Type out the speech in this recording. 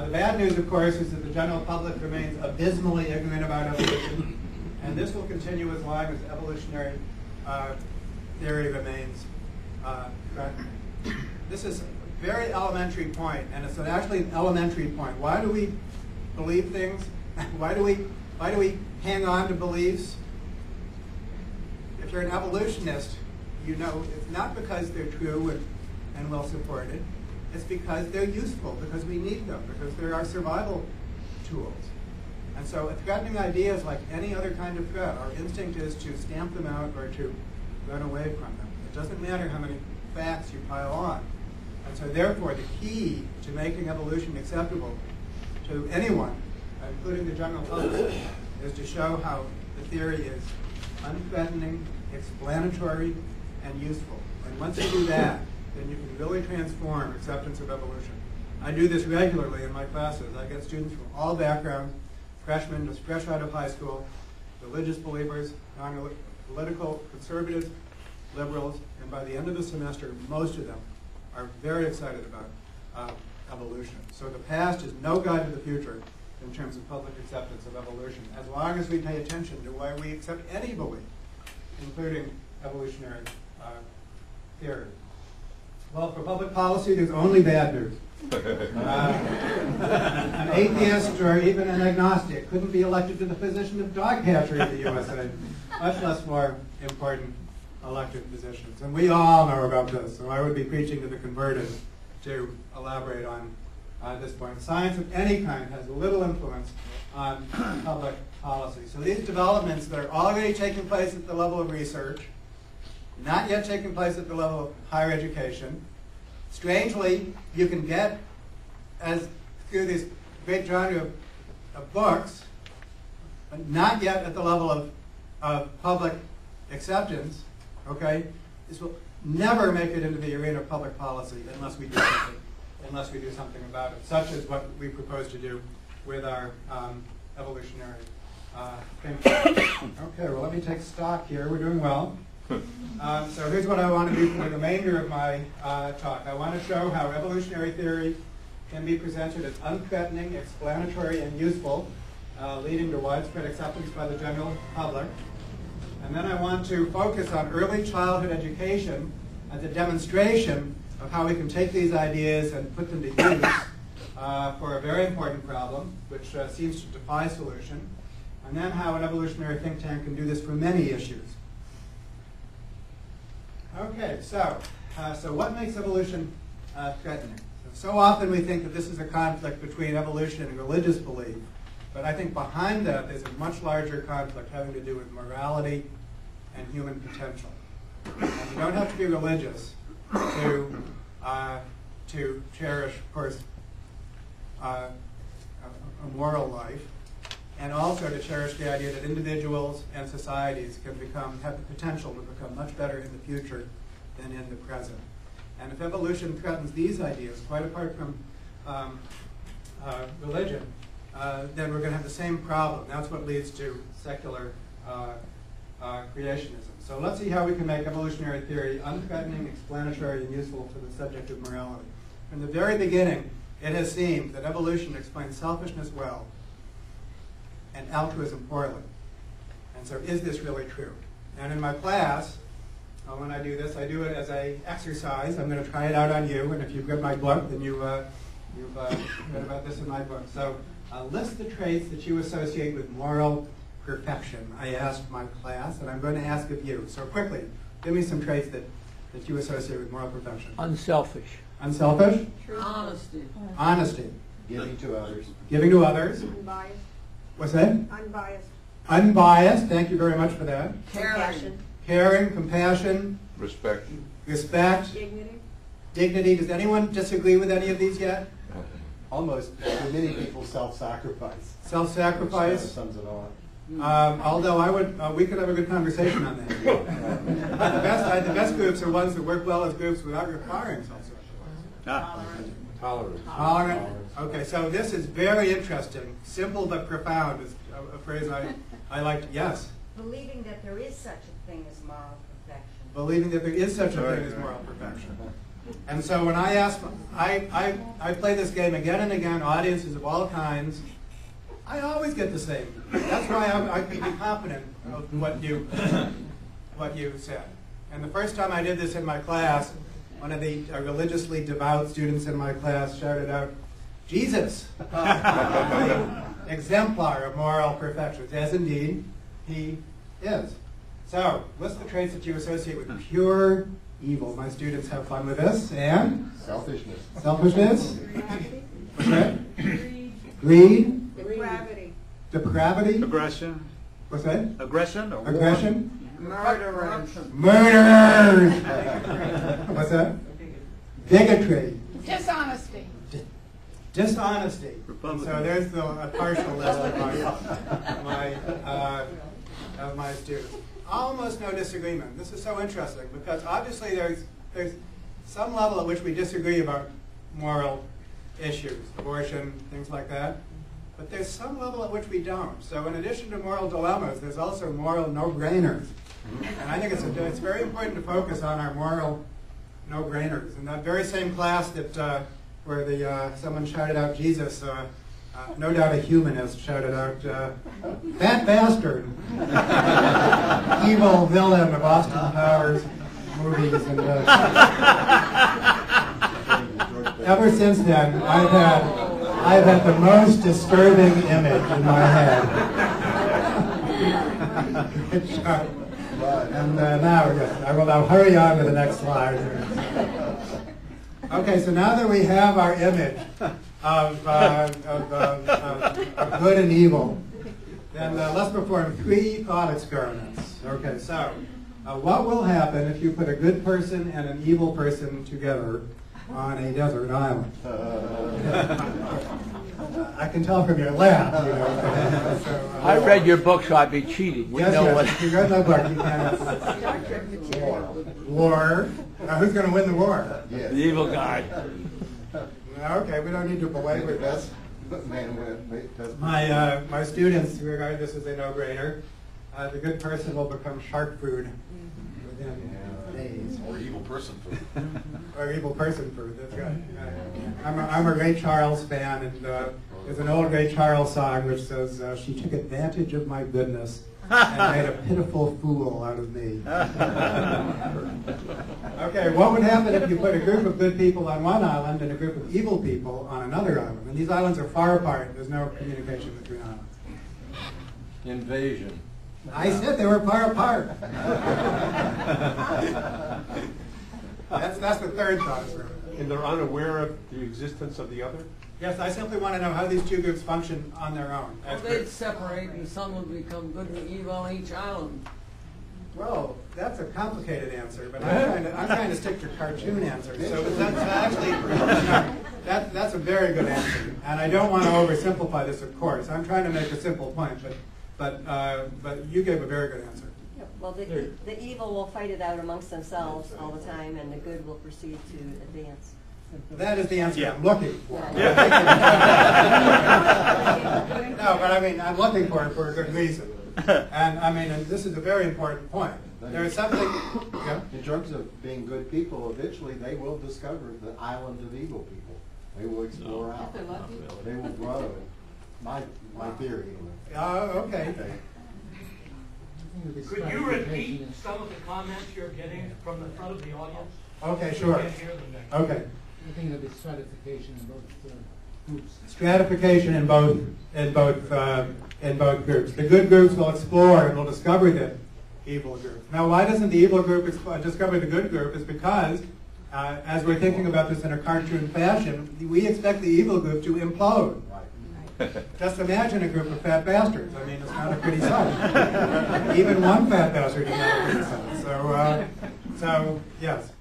The bad news, of course, is that the general public remains abysmally ignorant about evolution, and this will continue as long as evolutionary theory remains threatening. This is a very elementary point, and it's actually an elementary point. Why do we believe things? Why do we hang on to beliefs? If you're an evolutionist, you know it's not because they're true and well supported. It's because they're useful, because we need them, because they're our survival tools. And so threatening ideas, like any other kind of threat, our instinct is to stamp them out or to run away from them. It doesn't matter how many facts you pile on. And so therefore, the key to making evolution acceptable to anyone, including the general public, is to show how the theory is unthreatening, explanatory, and useful. And once you do that, then you can really transform acceptance of evolution. I do this regularly in my classes. I get students from all backgrounds, freshmen just fresh out of high school, religious believers, non-political, conservatives, liberals, and by the end of the semester, most of them are very excited about evolution. So the past is no guide to the future in terms of public acceptance of evolution, as long as we pay attention to why we accept any belief, including evolutionary theory. Well, for public policy, there's only bad news. An atheist or even an agnostic couldn't be elected to the position of dog catcher in the USA, much less more important elected positions. And we all know about this, so I would be preaching to the converted to elaborate on this point. Science of any kind has little influence on public policy. So these developments that are already taking place at the level of research, not yet taking place at the level of higher education. Strangely, you can get, as through this great genre of books, but not yet at the level of public acceptance. Okay, this will never make it into the arena of public policy unless we do something about it, such as what we propose to do with our evolutionary thinking. Okay, well, let me take stock here. We're doing well. So here's what I want to do for the remainder of my talk. I want to show how evolutionary theory can be presented as unthreatening, explanatory, and useful, leading to widespread acceptance by the general public. And then I want to focus on early childhood education as a demonstration of how we can take these ideas and put them to use for a very important problem, which seems to defy solution, and then how an evolutionary think tank can do this for many issues. Okay, so what makes evolution threatening? So often we think that this is a conflict between evolution and religious belief, but I think behind that there's a much larger conflict having to do with morality and human potential. And you don't have to be religious to cherish, of course, a moral life, and also to cherish the idea that individuals and societies can have the potential to become much better in the future than in the present. And if evolution threatens these ideas, quite apart from religion, then we're going to have the same problem. That's what leads to secular creationism. So let's see how we can make evolutionary theory unthreatening, explanatory, and useful to the subject of morality. From the very beginning, it has seemed that evolution explains selfishness well and altruism poorly. And so is this really true? And in my class, when I do this, I do it as an exercise. I'm going to try it out on you, and if you've read my book, then you've read about this in my book. So list the traits that you associate with moral perfection. I asked my class, and I'm going to ask of you. So quickly, give me some traits that you associate with moral perfection. Unselfish. Unselfish? Honesty. Honesty. Giving to others. Giving to others. Unbiased. What's that? Unbiased. Unbiased. Thank you very much for that. Compassion. Caring, compassion. Respect. Respect. Dignity. Dignity. Does anyone disagree with any of these yet? Almost. For many people, self-sacrifice. Self-sacrifice. That sums it all up. Although we could have a good conversation on that. The best groups are ones that work well as groups without requiring self-sacrifice. Tolerant. Okay, so this is very interesting. Simple but profound is a phrase I like. Yes? Believing that there is such a thing as moral perfection. Believing that there is such a thing as moral perfection. And so when I ask, I play this game again and again, audiences of all kinds. I always get the same. That's why I can be confident of what you said. And the first time I did this in my class, one of the religiously devout students in my class shouted out, "Jesus, the exemplar of moral perfection." Yes, indeed, he is. So, what's the traits that you associate with pure evil? My students have fun with this. And? Selfishness. Selfishness? What's that? Greed? Depravity. Depravity? Aggression. What's that? Aggression or war? Aggression? Murderers. Murderers! What's that? Bigotry. Dishonesty. Dishonesty. Republican. So there's a partial list of my students. Almost no disagreement. This is so interesting because obviously there's some level at which we disagree about moral issues, abortion, things like that. But there's some level at which we don't. So in addition to moral dilemmas, there's also moral no-brainers. And I think it's very important to focus on our moral no-brainers. In that very same class that where someone shouted out Jesus, no doubt a humanist shouted out, "Fat bastard," evil villain of Austin Powers movies. And ever since then, I've had the most disturbing image in my head. And now I will now hurry on to the next slide. Okay, so now that we have our image of good and evil, then let's perform 3 thought experiments. Okay, so what will happen if you put a good person and an evil person together on a desert island? I can tell from your laugh. You know, so, I read your book, so I'd be cheating. We know yes, what. you read my book. You can't. War. Who's going to win the war? Yes. The evil guy. Okay, we don't need to belabor this. Man, My students regard this as a no-brainer. The good person will become shark food within days. Or evil person food. Or evil person food, that's right. I'm a Ray Charles fan, and there's an old Ray Charles song which says, "She took advantage of my goodness and made a pitiful fool out of me." Okay, what would happen if you put a group of good people on one island and a group of evil people on another island? And these islands are far apart. There's no communication between islands. Invasion. I said they were far apart. That's the third thought experiment. And they're unaware of the existence of the other? Yes, I simply want to know how these two groups function on their own. Well, they'd separate and some would become good and evil on each island. Well, that's a complicated answer, but I'm trying to stick to cartoon answers. So that's actually, that's a very good answer. And I don't want to oversimplify this, of course. I'm trying to make a simple point, but you gave a very good answer. Well, the evil will fight it out amongst themselves all the time, and the good will proceed to advance. That is the answer I'm looking for. Yeah. No, but I mean, I'm looking for it for a good reason. And I mean, and this is a very important point. There is something. Yeah? in terms of being good people, eventually they will discover the island of evil people. They will explore out. They will grow. My theory. Okay. Could you repeat some of the comments you're getting from the front of the audience? Okay, sure. We can't hear them next. Okay. I think there'll be stratification in both groups. Stratification in both groups. The good groups will explore and will discover the evil group. Now, why doesn't the evil group discover the good group? Is because, as we're thinking about this in a cartoon fashion, we expect the evil group to implode. Just imagine a group of fat bastards. I mean, it's not a pretty sight. Even one fat bastard is not a pretty sight. So yes.